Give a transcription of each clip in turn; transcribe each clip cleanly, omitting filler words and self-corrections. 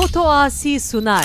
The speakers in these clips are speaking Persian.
Foto Asi sunar.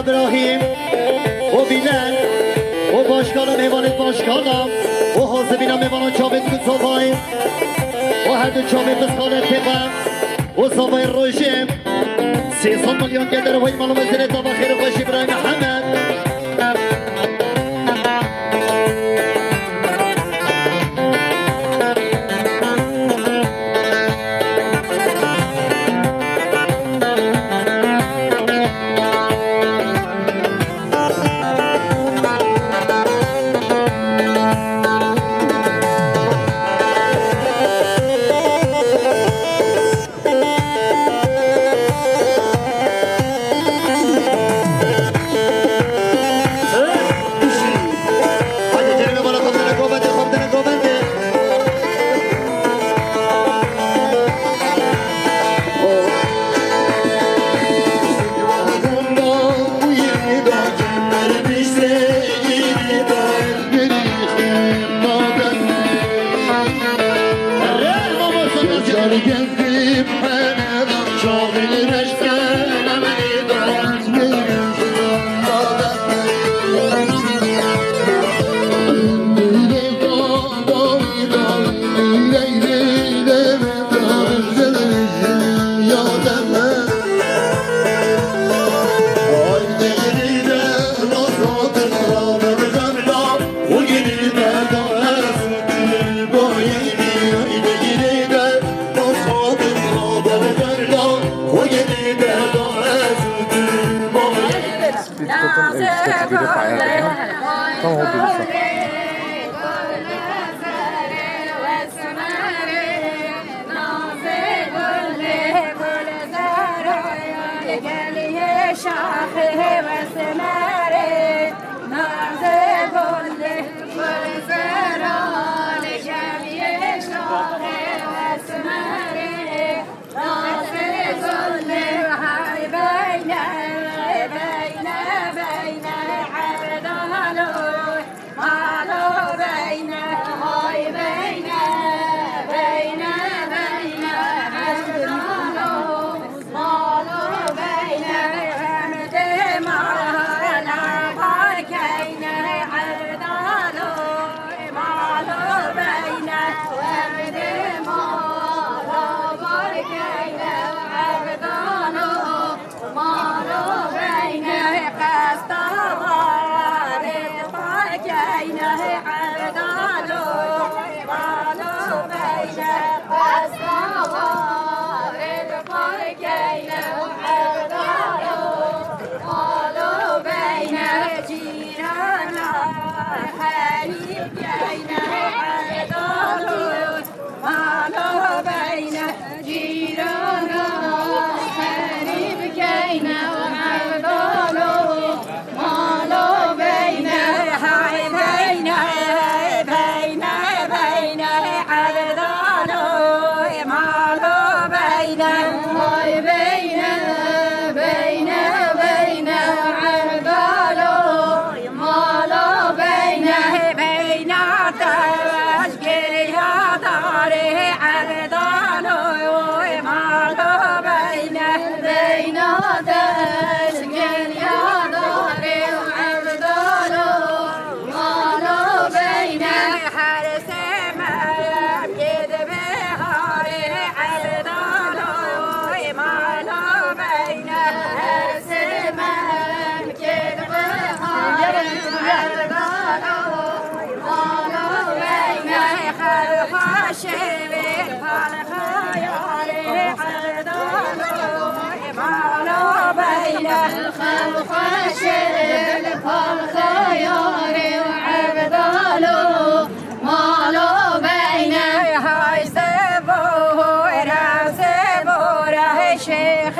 ابراهیم و بیلن و باشکارم حیوانت باشکارم و حاضبینم حیوانان چابت کسافای و هر دو چابت بسخانت تقم و صافای روشم 300 میلیون گدر و های مالو مزنه تا بخیر خوش ابراهیم محمد سویت کتن سویت بیرو خیلی تا هو بیرو شاخه و ثمره ناز گل گل زران جمیع شاخه و ثمره ناز گل های بین بین بین عبدالو مالو بین های بین بین بین عبدالو مالو بین الخلق شبل فالخيار وعبدالو مالو بين هاي سبورة سبورة شيخ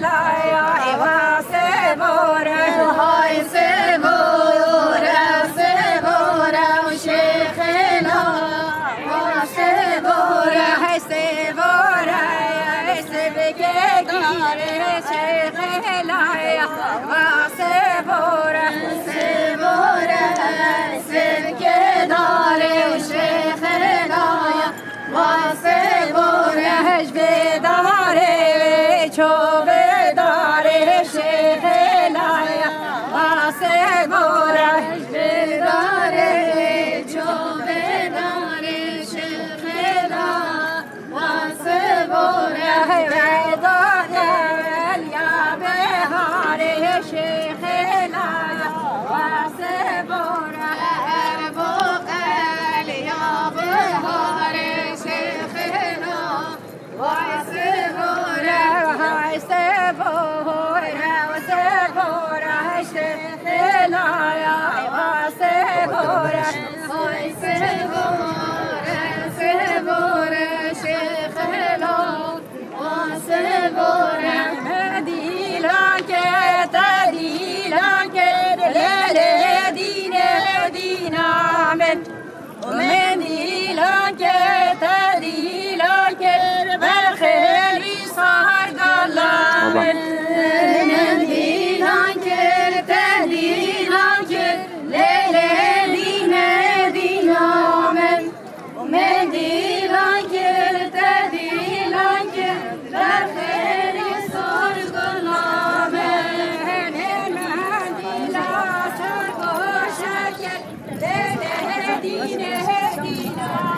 لايا وسبورة هاي سبورة سبورة وشيخ لايا وسبورة هاي سبورة سبكي شيخ لايا وسبورة سبورة سبكي داري وشيخ لايا وسبورة بداري شو بداري شيخ لايا وسبورة بداري شو بداري شيخ لايا وسبورة شيخ لايا وسبورة أربوق يا بهار شيخ لايا وسبورة هاي سبورة وسبورة شيخ لايا وسبورة هاي سبورة سبورة شيخ لايا وسبورة ومن ديلك تديلك بالخير صار قلامن من ديلك تديلك ليلة دينا دينا من ومن ديلك تديلك بالخير صار قلامن من ديلك شكل ليلة دينا دينا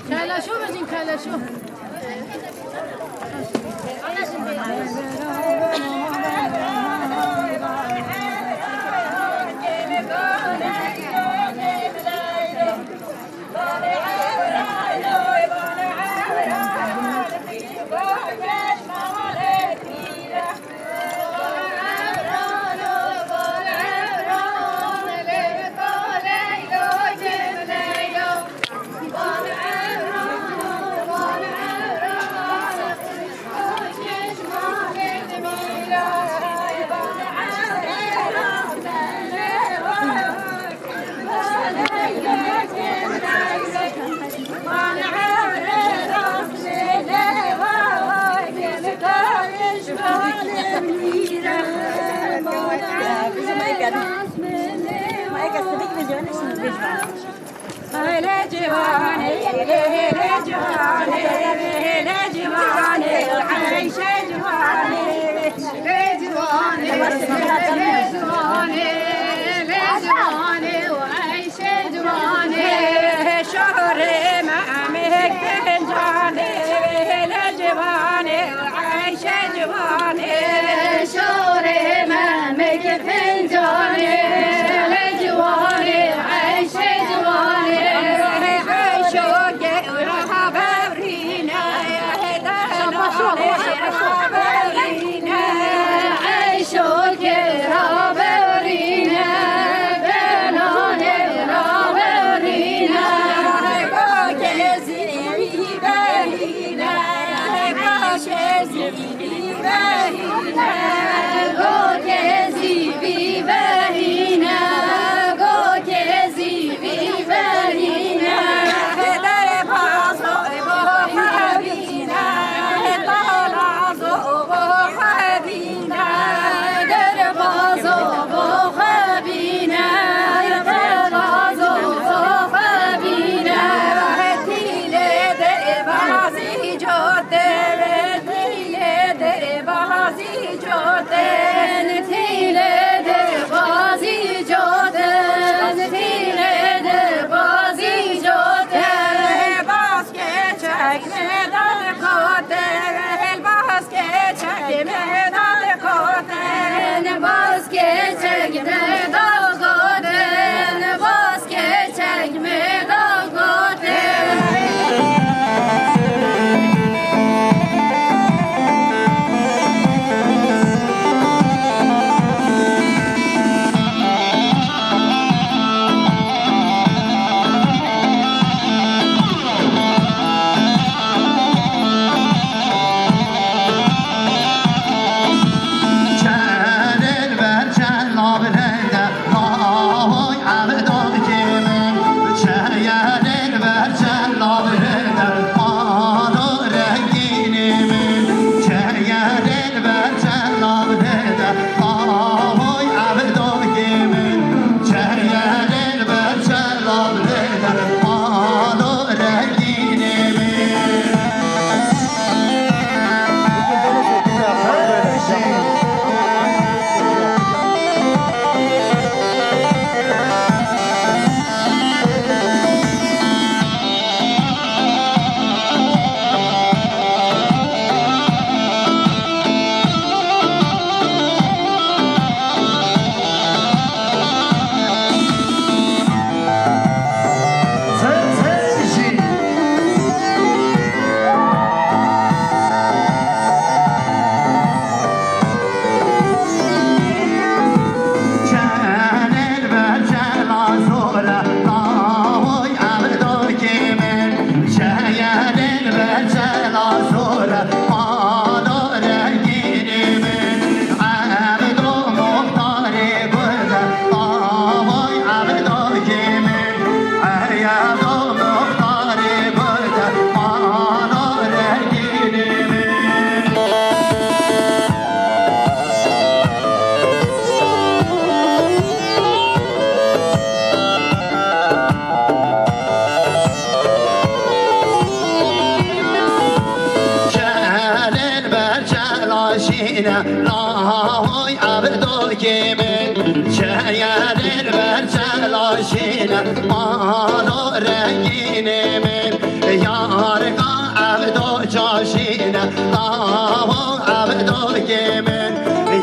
کلاشو بزین کلاشو لا های عبدو که من شاید بر چلا جاشینه مالا رنگینه من یارگا عبدو جاشینه آوا عبدو گمن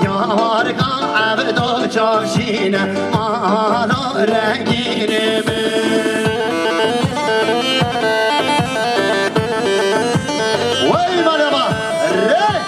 یارگا عبدو جاشینه مالا رنگینه من وای مرحبا ره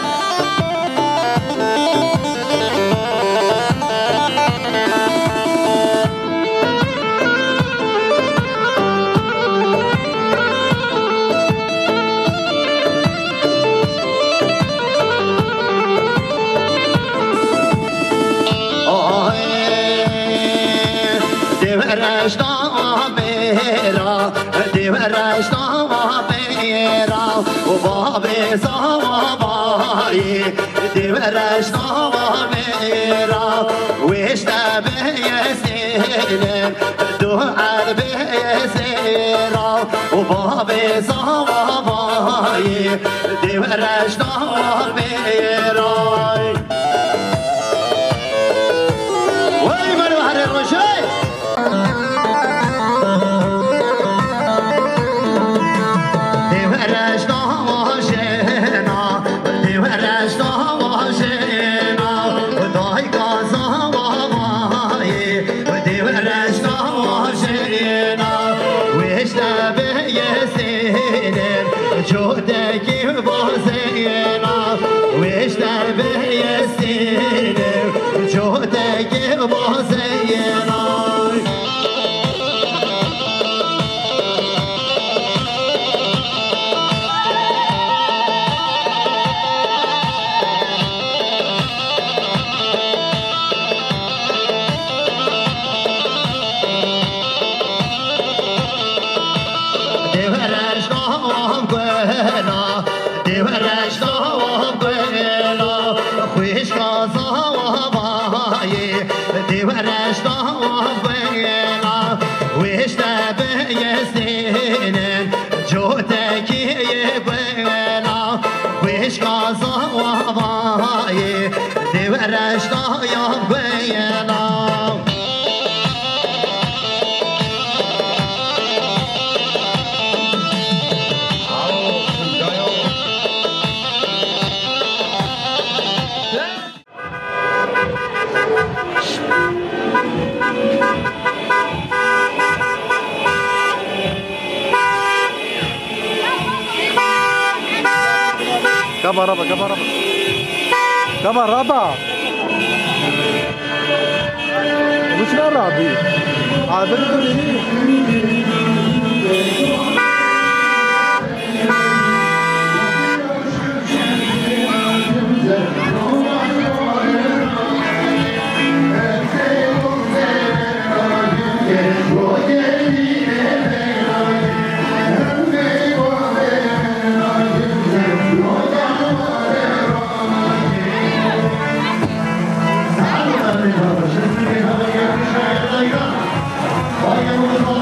و باب زوابایی دیورش نوامیرا ویش تبیزینن دو عربی زیرا و باب زوابایی دیورش نوامیرا وی منو هر روشه جودك بوزينا ويش تبي يسير جودك بوزينا Kabaraba, kabaraba. Kabaraba. Which one, Rabi? Abi to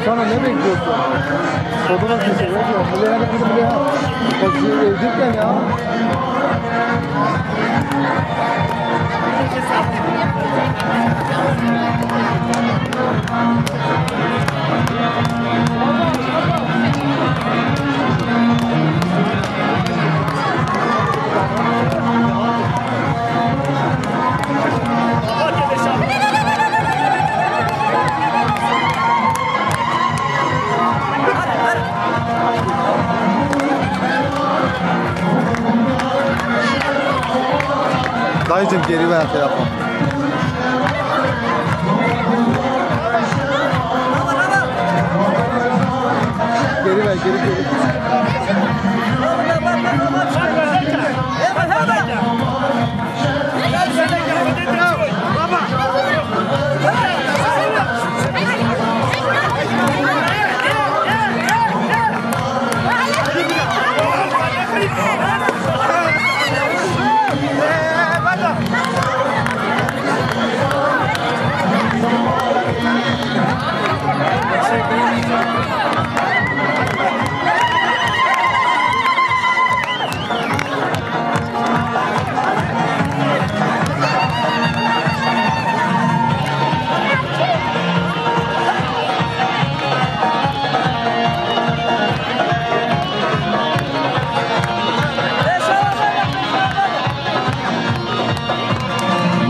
Sana ne bekliyorsun? Fotoğraf çekiyor. Buraya gidip buraya. Bak cidden ya. Abicim geri ver telefon. Geri ver, geri.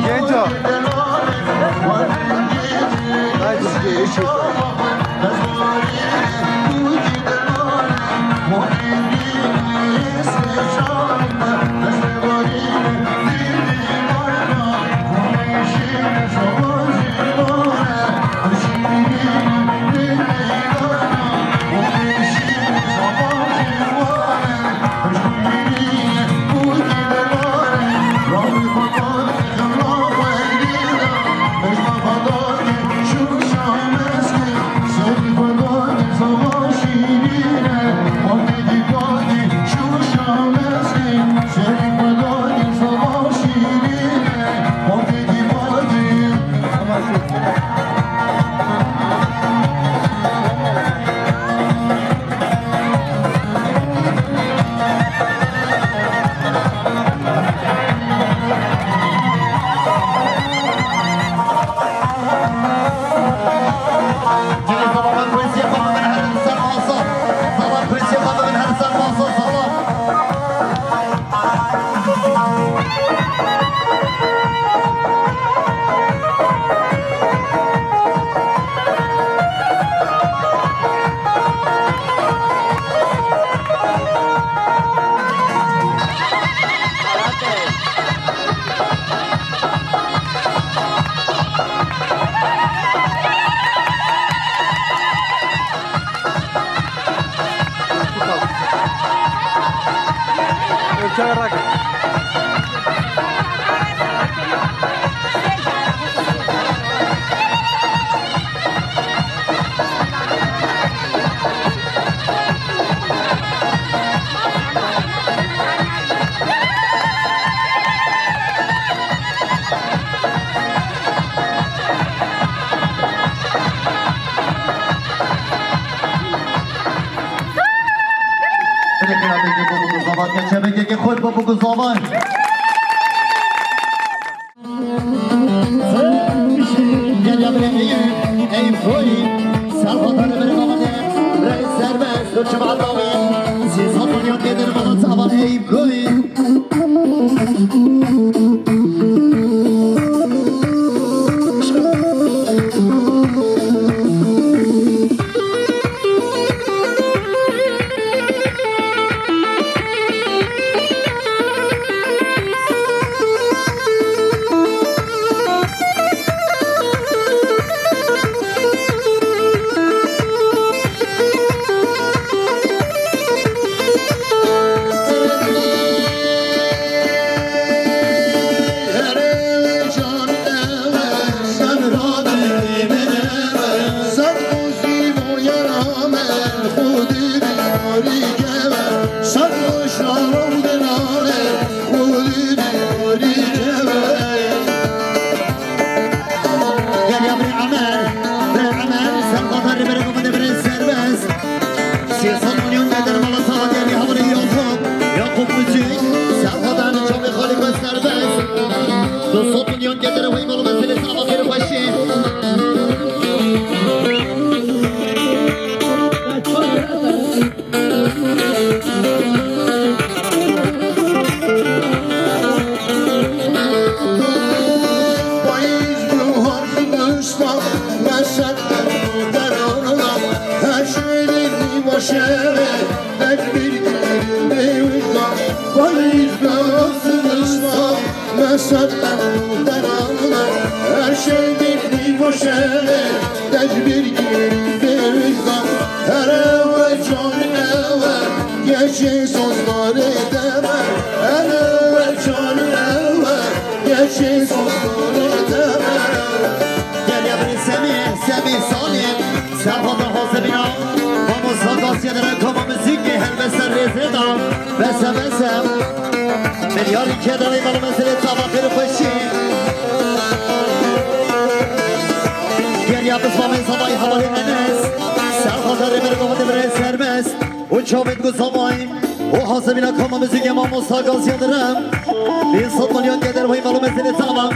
Genco. Haydi geri çık. Ölçer rakı. که خود با بگو زامان گریا برمی ای فوی سرخاطر بر آمده رئیس سربست دو چه معلومی سیزان دنیا دیدر منو تاوان ای فوی Sen باشه تجبیر گیردم هر اوه جان اوه گشی سوزداره دمه هر اوه جان اوه گشی سوزداره دمه گل یا بری سمی سالیم سرخواب حوزه بینا با مصاقاسی داره کما موزیکی هل بسر ریزه دام بسم ملیاری که داره منو مثل طبقه رو خوشی گل یا بسمام انسانای حوالی ننس سرخواب داره بره دومده بره سرمست اون چاوید گو ساماییم و حوزه بینا کما موزیکی ما مصاقاسی دارم این صد ملیون گدر بایی منو مثل طبق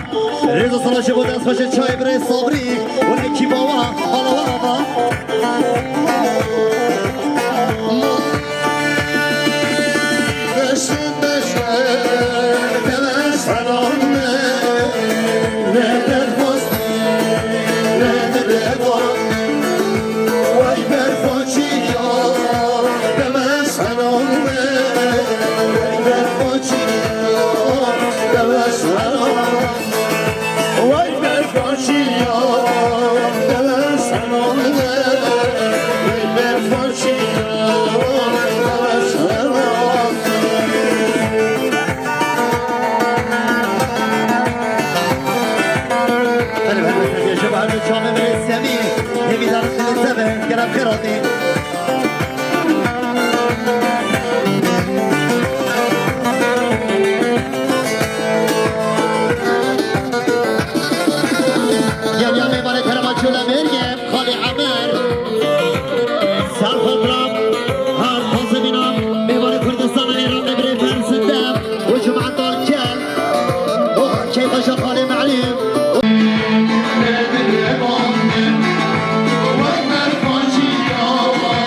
ریزو سلاشی بود از باشه چای بره صبری اون اکی باوا حالا بابا Beşin beşe deme selamne Neler bosti neler bost Vay berfaçi ya deme selamne Vay berfaçi ya deme selamne Vay berfaçi ya deme selamne Vay berfaçi ya deme selamne شباب شام مرسمی نمیدار خلصه گرم خیراتی یا میمانه کرما چولا مرگم خالی عمر سر خبرم هر خوز بینم میمانه کردستان ایران نبره فرسندم و جمعه دار کل و کیفش خالی معلم Vay berfaçi ya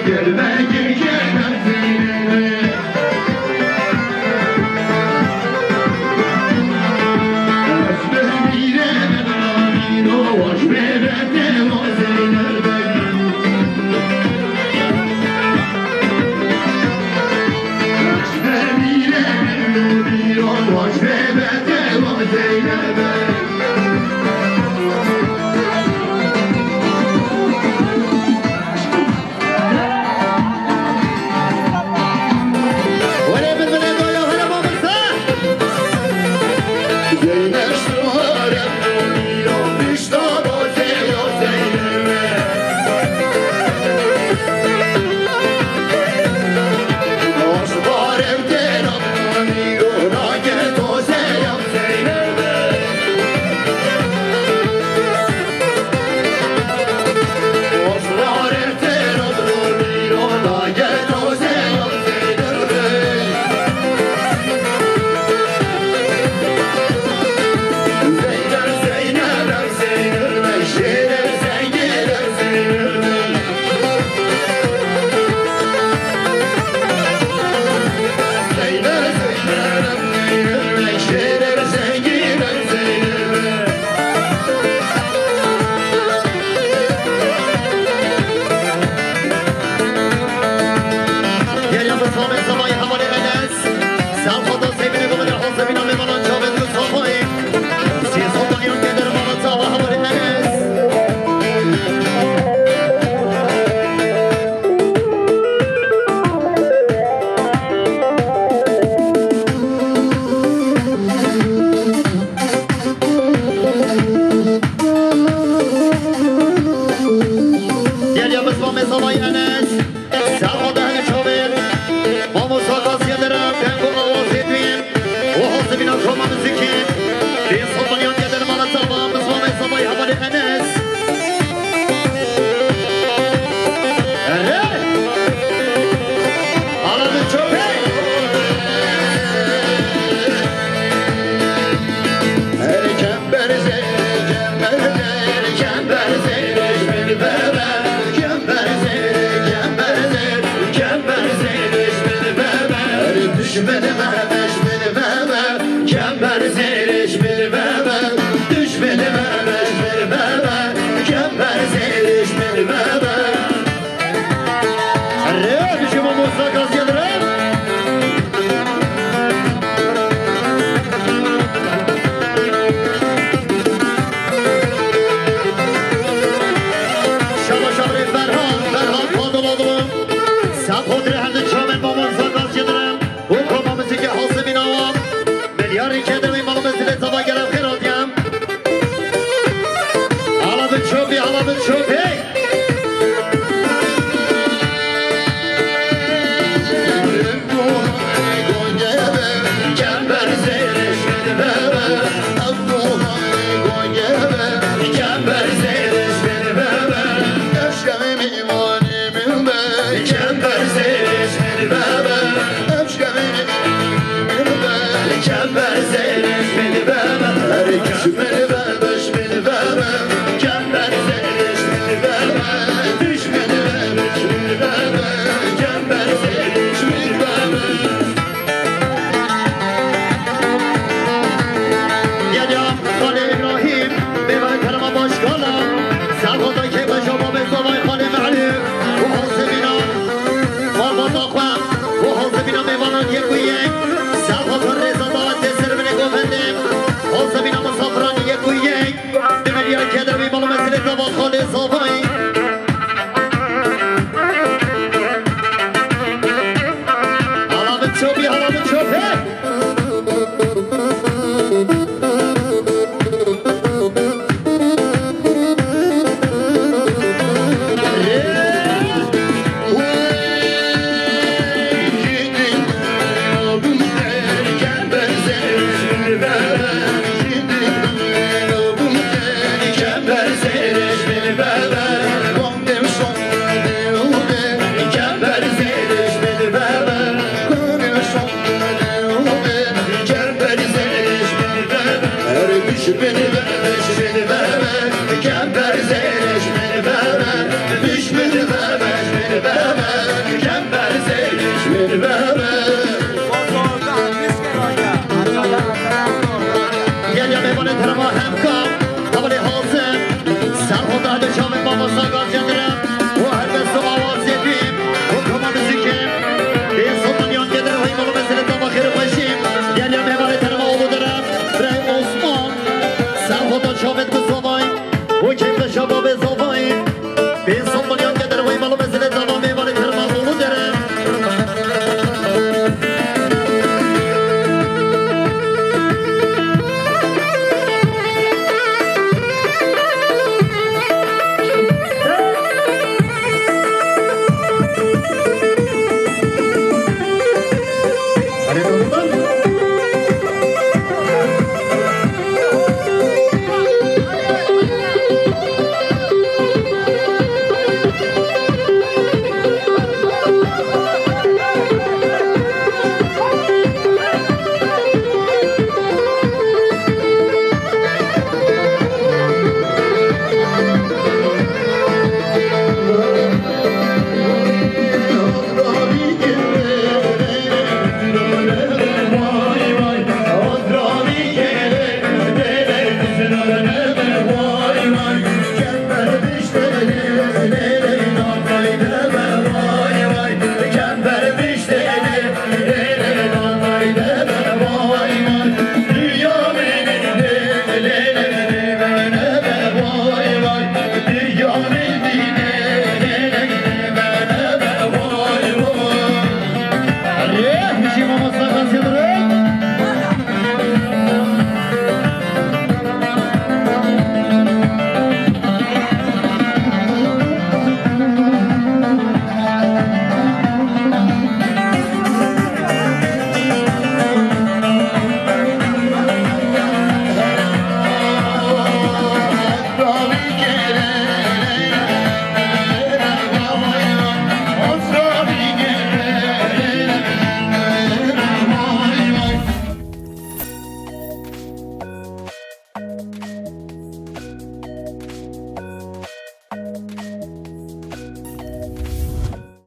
gelme gelmem Zeynep'e Sa podre